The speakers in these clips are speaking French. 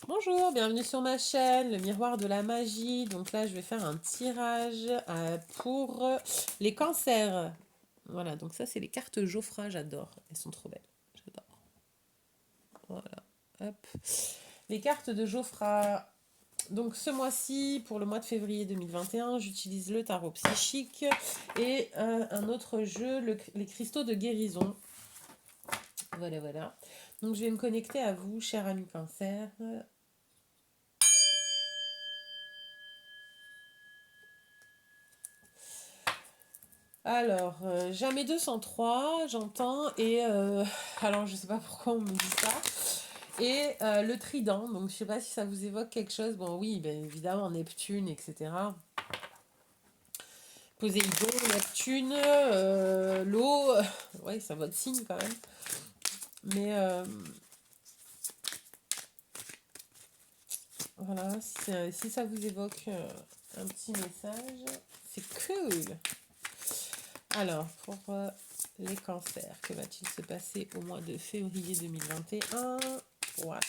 Bonjour, bienvenue sur ma chaîne, le miroir de la magie. Donc là, je vais faire un tirage pour les cancers. Voilà, donc ça, c'est les cartes Geoffra, j'adore. Elles sont trop belles, j'adore. Voilà, hop. Les cartes de Geoffra. Donc ce mois-ci, pour le mois de février 2021, j'utilise le tarot psychique et un autre jeu, les cristaux de guérison. Voilà, voilà. Donc je vais me connecter à vous, cher ami cancer. Alors, jamais 203, j'entends, et alors je sais pas pourquoi on me dit ça, et le trident, donc je sais pas si ça vous évoque quelque chose, bon oui, ben, évidemment Neptune, etc. Poséidon, Neptune, l'eau, ouais, c'est votre signe quand même, mais voilà, si ça vous évoque un petit message, c'est cool. Alors, pour les cancers, que va-t-il se passer au mois de février 2021? What?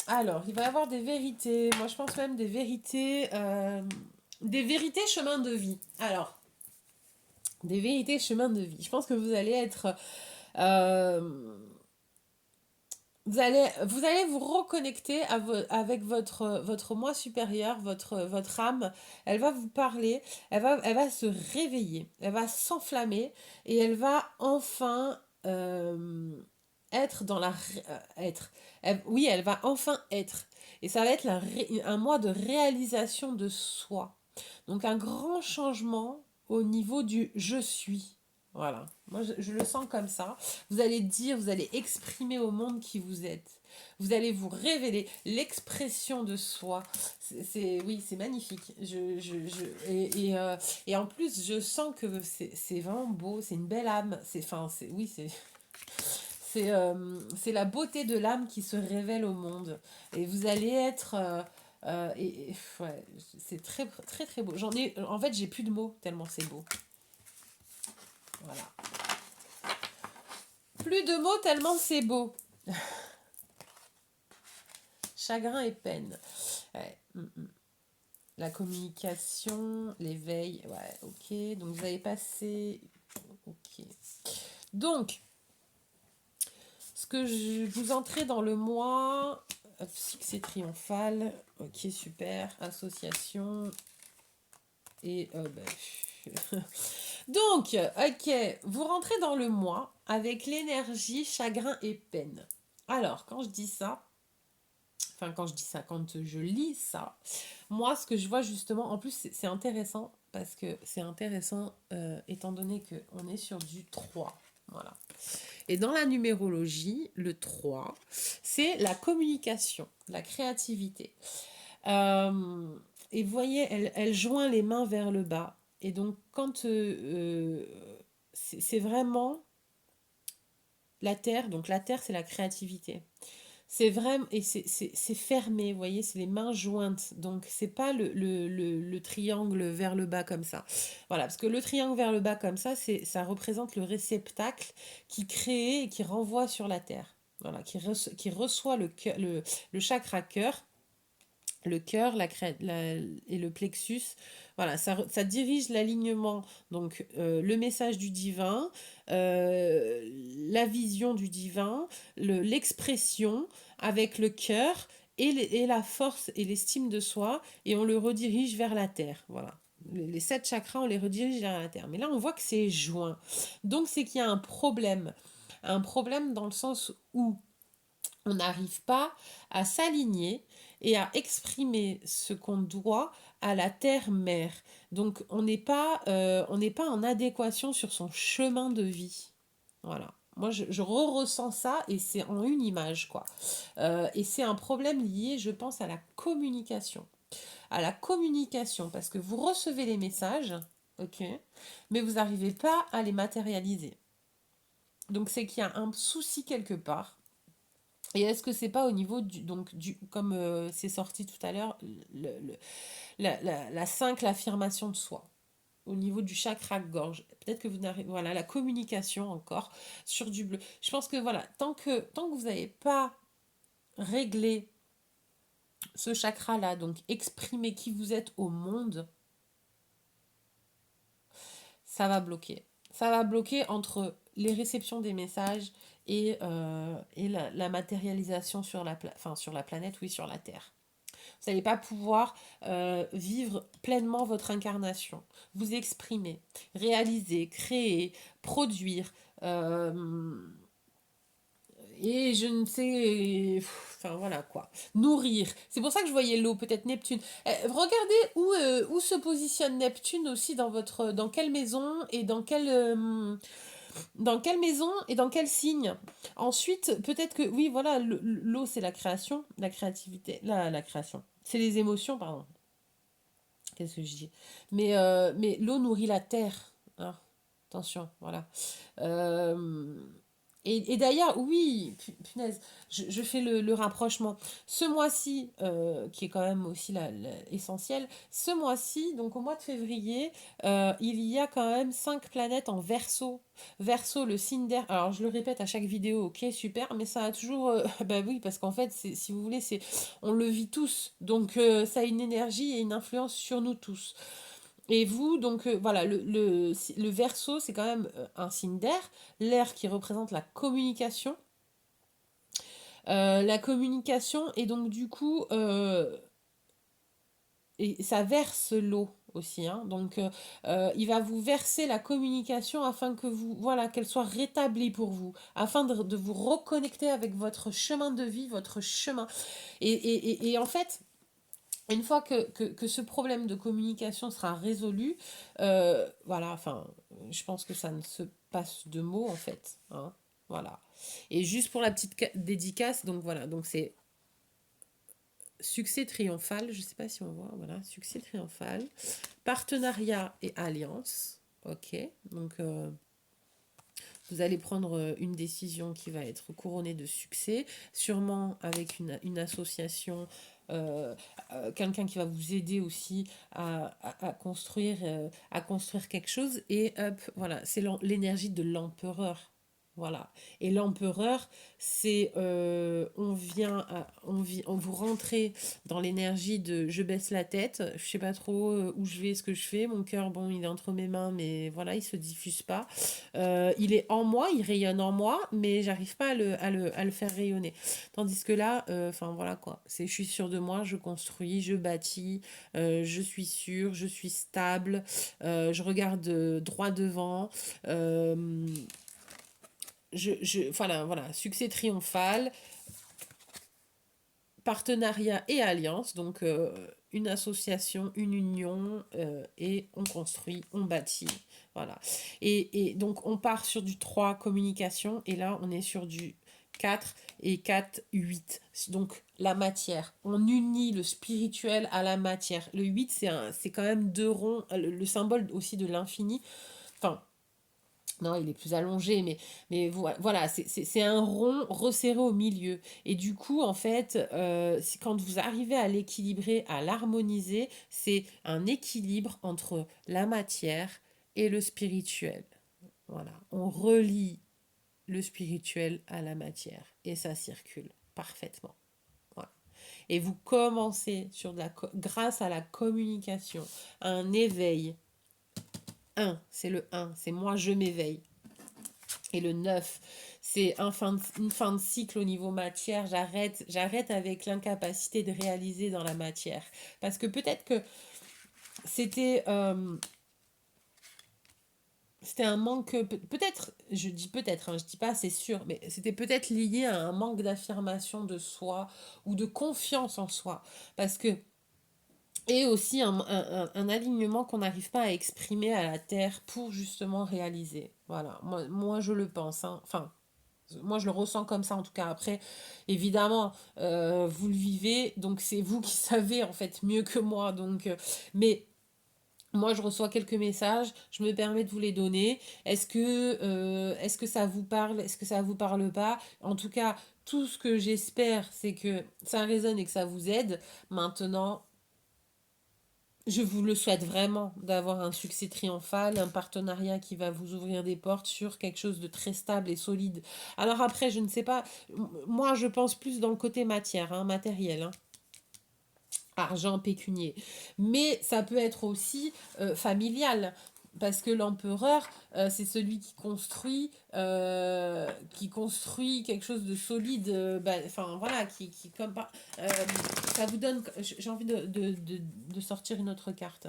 Alors, il va y avoir des vérités, moi je pense même des vérités chemin de vie. Alors, des vérités chemin de vie. Je pense que vous allez être euh, vous allez vous reconnecter avec votre moi supérieur, votre âme. Elle va vous parler, elle va se réveiller, elle va s'enflammer et elle va enfin être dans la... être. Oui, elle va enfin être. Et ça va être un mois de réalisation de soi. Donc un grand changement au niveau du je suis. Voilà, moi je le sens comme ça. Vous allez dire, vous allez exprimer au monde qui vous êtes. Vous allez vous révéler l'expression de soi. Oui, c'est magnifique. Et en plus, je sens que c'est vraiment beau. C'est une belle âme. Oui, c'est la beauté de l'âme qui se révèle au monde. Et vous allez être ouais, c'est très très très beau. En fait, j'ai plus de mots tellement c'est beau. Voilà. Plus de mots tellement c'est beau. Chagrin et peine. Ouais. La communication, l'éveil, ouais, ok. Donc vous avez passé, ok. Donc, ce que vous entrez dans le mois, succès triomphal, ok, super. Association et donc, ok, vous rentrez dans le mois avec l'énergie chagrin et peine. Alors, quand je dis ça, enfin quand je dis ça, quand je lis ça, moi ce que je vois justement, en plus c'est intéressant parce que c'est intéressant étant donné qu'on est sur du 3. Voilà. Et dans la numérologie, le 3, c'est la communication, la créativité. Et vous voyez, elle joint les mains vers le bas. Et donc, quand c'est vraiment la terre, donc la terre, c'est la créativité. C'est vraiment, et c'est fermé, vous voyez, c'est les mains jointes. Donc, c'est pas le triangle vers le bas comme ça. Voilà, parce que le triangle vers le bas comme ça représente le réceptacle qui crée et qui renvoie sur la terre. Voilà, qui reçoit le chakra cœur, le cœur et le plexus. Voilà, ça dirige l'alignement, donc le message du divin, la vision du divin, l'expression avec le cœur et la force et l'estime de soi, et on le redirige vers la terre. Voilà. Les 7 chakras, on les redirige vers la terre. Mais là, on voit que c'est joint. Donc, c'est qu'il y a un problème. Un problème dans le sens où on n'arrive pas à s'aligner et à exprimer ce qu'on doit à la terre-mère. Donc on n'est pas en adéquation sur son chemin de vie. Voilà. Moi, je ressens ça et c'est en une image, quoi. Et c'est un problème lié, je pense, à la communication. À la communication, parce que vous recevez les messages, ok, mais vous n'arrivez pas à les matérialiser. Donc c'est qu'il y a un souci quelque part. Et est-ce que c'est pas au niveau comme c'est sorti tout à l'heure, la 5, l'affirmation de soi. au niveau du chakra gorge. Peut-être que vous n'arrivez, voilà, la communication encore sur du bleu. Je pense que voilà, tant que vous n'avez pas réglé ce chakra-là, donc exprimer qui vous êtes au monde, ça va bloquer. Ça va bloquer entre les réceptions des messages et la matérialisation sur enfin, sur la planète, oui, sur la Terre. Vous n'allez pas pouvoir vivre pleinement votre incarnation, vous exprimer, réaliser, créer, produire. Et je ne sais, enfin voilà quoi, nourrir. C'est pour ça que je voyais l'eau, peut-être Neptune. Regardez où se positionne Neptune aussi dans dans quelle maison et dans quelle maison et dans quel signe. Ensuite, peut-être que, oui, voilà, l'eau c'est la création, la créativité, la création. C'est les émotions, pardon. Qu'est-ce que je dis? Mais l'eau nourrit la terre. Hein. Attention, voilà. Euh, et d'ailleurs, oui, punaise, je fais le rapprochement. Ce mois-ci, qui est quand même aussi essentiel, ce mois-ci, donc au mois de février, il y a quand même 5 planètes en Verseau. Verseau, le signe d'air. Alors, je le répète à chaque vidéo, ok, super, mais ça a toujours. Bah oui, parce qu'en fait, si vous voulez, on le vit tous. Donc, ça a une énergie et une influence sur nous tous. Et vous, donc voilà, le Verseau, c'est quand même un signe d'air, l'air qui représente la communication. La communication, et donc du coup, et ça verse l'eau aussi, hein. Donc il va vous verser la communication afin que vous, voilà, qu'elle soit rétablie pour vous, afin de vous reconnecter avec votre chemin de vie, votre chemin. Et en fait, une fois que ce problème de communication sera résolu, voilà, enfin, je pense que ça ne se passe de mots en fait. Hein, voilà. Et juste pour la petite dédicace, donc voilà, donc c'est succès triomphal, je ne sais pas si on voit, voilà, succès triomphal, partenariat et alliance. Ok, donc vous allez prendre une décision qui va être couronnée de succès, sûrement avec une association, quelqu'un qui va vous aider aussi à construire quelque chose. Et hop, voilà, c'est l'énergie de l'empereur. Voilà. Et l'empereur, c'est on vous rentrez dans l'énergie de je baisse la tête, je sais pas trop où je vais, ce que je fais, mon cœur, bon, il est entre mes mains, mais voilà, il se diffuse pas. Il est en moi, il rayonne en moi, mais j'arrive pas à le faire rayonner. Tandis que là, enfin voilà quoi, je suis sûre de moi, je construis, je bâtis, je suis sûre, je suis stable, je regarde droit devant. euh, voilà, succès triomphal, partenariat et alliance, donc une association, une union, et on construit, on bâtit. Voilà. Et donc on part sur du 3 communication, et là on est sur du 4 et 4 8. Donc la matière. On unit le spirituel à la matière. Le 8, c'est quand même deux ronds, le symbole aussi de l'infini. Enfin, non, il est plus allongé, mais voilà, c'est un rond resserré au milieu. Et du coup, en fait, quand vous arrivez à l'équilibrer, à l'harmoniser, c'est un équilibre entre la matière et le spirituel. Voilà, on relie le spirituel à la matière et ça circule parfaitement. Voilà. Et vous commencez grâce à la communication, un éveil. C'est le un, c'est moi je m'éveille. Et le 9, c'est une fin de cycle au niveau matière. J'arrête avec l'incapacité de réaliser dans la matière. Parce que peut-être que c'était c'était un manque, peut-être, je dis peut-être, hein, je dis pas c'est sûr, mais c'était peut-être lié à un manque d'affirmation de soi ou de confiance en soi. Parce que, et aussi un alignement qu'on n'arrive pas à exprimer à la terre pour justement réaliser. Voilà, moi je le pense, hein. Enfin, moi, je le ressens comme ça, en tout cas. Après, évidemment, vous le vivez, donc c'est vous qui savez, en fait, mieux que moi. Donc, mais moi, je reçois quelques messages, je me permets de vous les donner. Est-ce que ça vous parle? Est-ce que ça vous parle pas? En tout cas, tout ce que j'espère, c'est que ça résonne et que ça vous aide. Maintenant, Je vous le souhaite vraiment d'avoir un succès triomphal, un partenariat qui va vous ouvrir des portes sur quelque chose de très stable et solide. Alors après, je ne sais pas, moi je pense plus dans le côté matière, hein, matériel, hein, argent pécunier. Mais ça peut être aussi familial. Parce que l'empereur, c'est celui qui construit quelque chose de solide. Enfin voilà, qui comme pas. euh, Ça vous donne. J'ai envie de sortir une autre carte.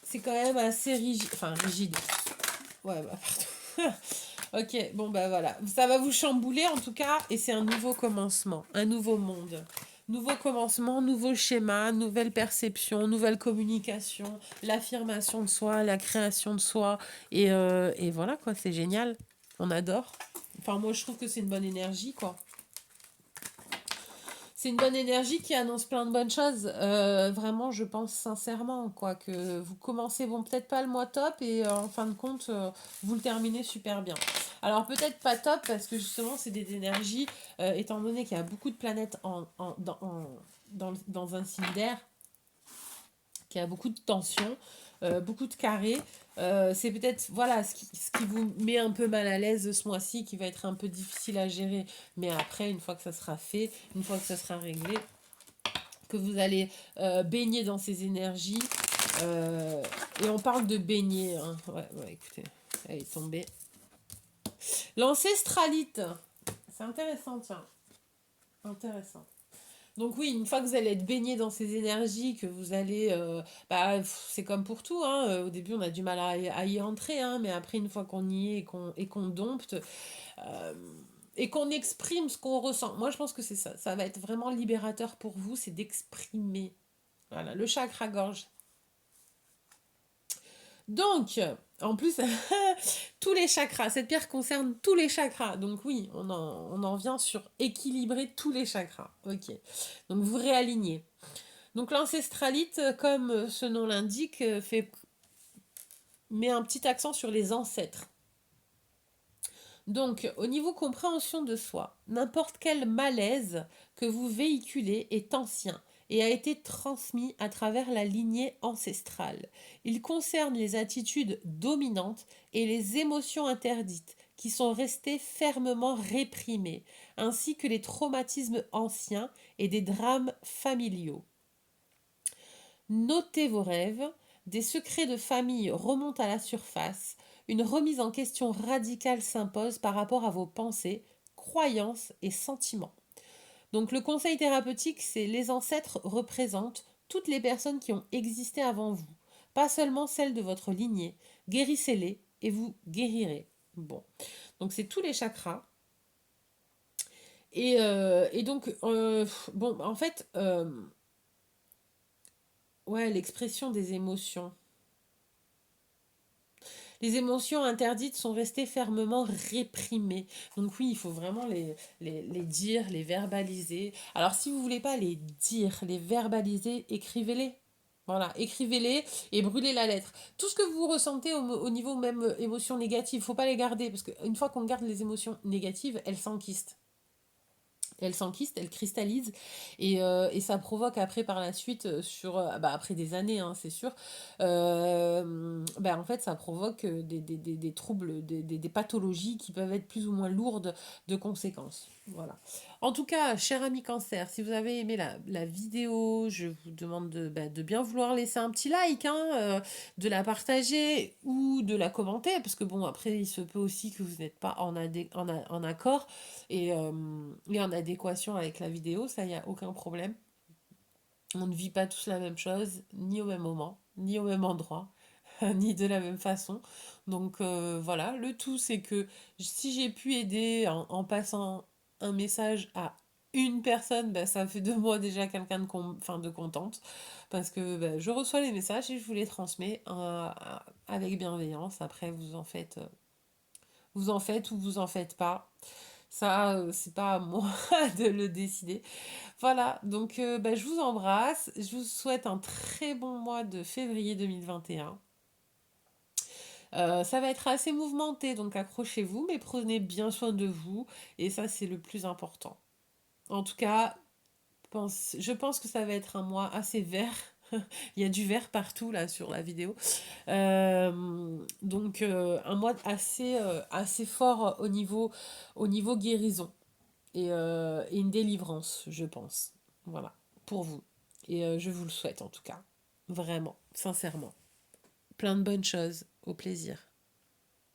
C'est quand même assez rigide. Enfin, rigide. Ouais, bah, pardon. Ok, bon, bah voilà. Ça va vous chambouler en tout cas, et c'est un nouveau commencement, un nouveau monde. Nouveau commencement, nouveau schéma, nouvelle perception, nouvelle communication, l'affirmation de soi, la création de soi. Et voilà, quoi, c'est génial. On adore. Enfin, moi, je trouve que c'est une bonne énergie, quoi. C'est une bonne énergie qui annonce plein de bonnes choses. Vraiment, je pense sincèrement, quoi, que vous commencez, bon, peut-être pas le mois top, et en fin de compte, vous le terminez super bien. Alors peut-être pas top, parce que justement, c'est des énergies, étant donné qu'il y a beaucoup de planètes dans un signe d'air, qu'il y a beaucoup de tensions, beaucoup de carrés. C'est peut-être voilà ce qui vous met un peu mal à l'aise ce mois-ci, qui va être un peu difficile à gérer. Mais après, une fois que ça sera fait, une fois que ça sera réglé, que vous allez baigner dans ces énergies. euh, et on parle de baigner. Hein. Ouais, écoutez, elle est tombée. L'ancestralite. C'est intéressant, tiens. Intéressant. Donc oui, une fois que vous allez être baigné dans ces énergies, que vous allez... c'est comme pour tout, hein. Au début, on a du mal à y entrer, hein, mais après, une fois qu'on y est et qu'on dompte, euh, et qu'on exprime ce qu'on ressent. Moi, je pense que c'est ça. Ça va être vraiment libérateur pour vous, c'est d'exprimer. Voilà, le chakra gorge. Donc, en plus, tous les chakras, cette pierre concerne tous les chakras. Donc oui, on en vient sur équilibrer tous les chakras. Ok. Donc vous réalignez. Donc l'ancestralite, comme ce nom l'indique, met un petit accent sur les ancêtres. Donc, au niveau compréhension de soi, n'importe quel malaise que vous véhiculez est ancien et a été transmis à travers la lignée ancestrale. Il concerne les attitudes dominantes et les émotions interdites qui sont restées fermement réprimées, ainsi que les traumatismes anciens et des drames familiaux. Notez vos rêves, des secrets de famille remontent à la surface, une remise en question radicale s'impose par rapport à vos pensées, croyances et sentiments. Donc le conseil thérapeutique, c'est les ancêtres représentent toutes les personnes qui ont existé avant vous, pas seulement celles de votre lignée. Guérissez-les et vous guérirez. Bon, donc c'est tous les chakras. Et donc, bon, en fait, ouais, l'expression des émotions. Les émotions interdites sont restées fermement réprimées. Donc oui, il faut vraiment les dire, les verbaliser. Alors si vous voulez pas les dire, les verbaliser, écrivez-les. Voilà, écrivez-les et brûlez la lettre. Tout ce que vous ressentez au niveau même émotions négatives, faut pas les garder parce qu'une fois qu'on garde les émotions négatives, elles s'enquistent. Elle s'enquiste, elle cristallise et ça provoque après par la suite après des années hein, c'est sûr en fait ça provoque des troubles des pathologies qui peuvent être plus ou moins lourdes de conséquences voilà en tout cas cher ami cancer si vous avez aimé la vidéo je vous demande de bien vouloir laisser un petit like hein, de la partager ou de la commenter parce que bon après il se peut aussi que vous n'êtes pas en accord et en adéquation avec la vidéo, ça, il n'y a aucun problème. On ne vit pas tous la même chose, ni au même moment, ni au même endroit, ni de la même façon. Donc voilà, le tout, c'est que si j'ai pu aider en passant un message à une personne, ça fait de moi déjà quelqu'un de contente, parce que je reçois les messages et je vous les transmets avec bienveillance. Après, vous en faites ou vous en faites pas. Ça, c'est pas à moi de le décider. Voilà, donc je vous embrasse. Je vous souhaite un très bon mois de février 2021. Ça va être assez mouvementé, donc accrochez-vous, mais prenez bien soin de vous. Et ça, c'est le plus important. En tout cas, je pense que ça va être un mois assez vert. Il y a du vert partout là sur la vidéo. Donc un mois assez fort au niveau guérison et une délivrance, je pense. Voilà, pour vous. Et je vous le souhaite en tout cas. Vraiment, sincèrement. Plein de bonnes choses. Au plaisir.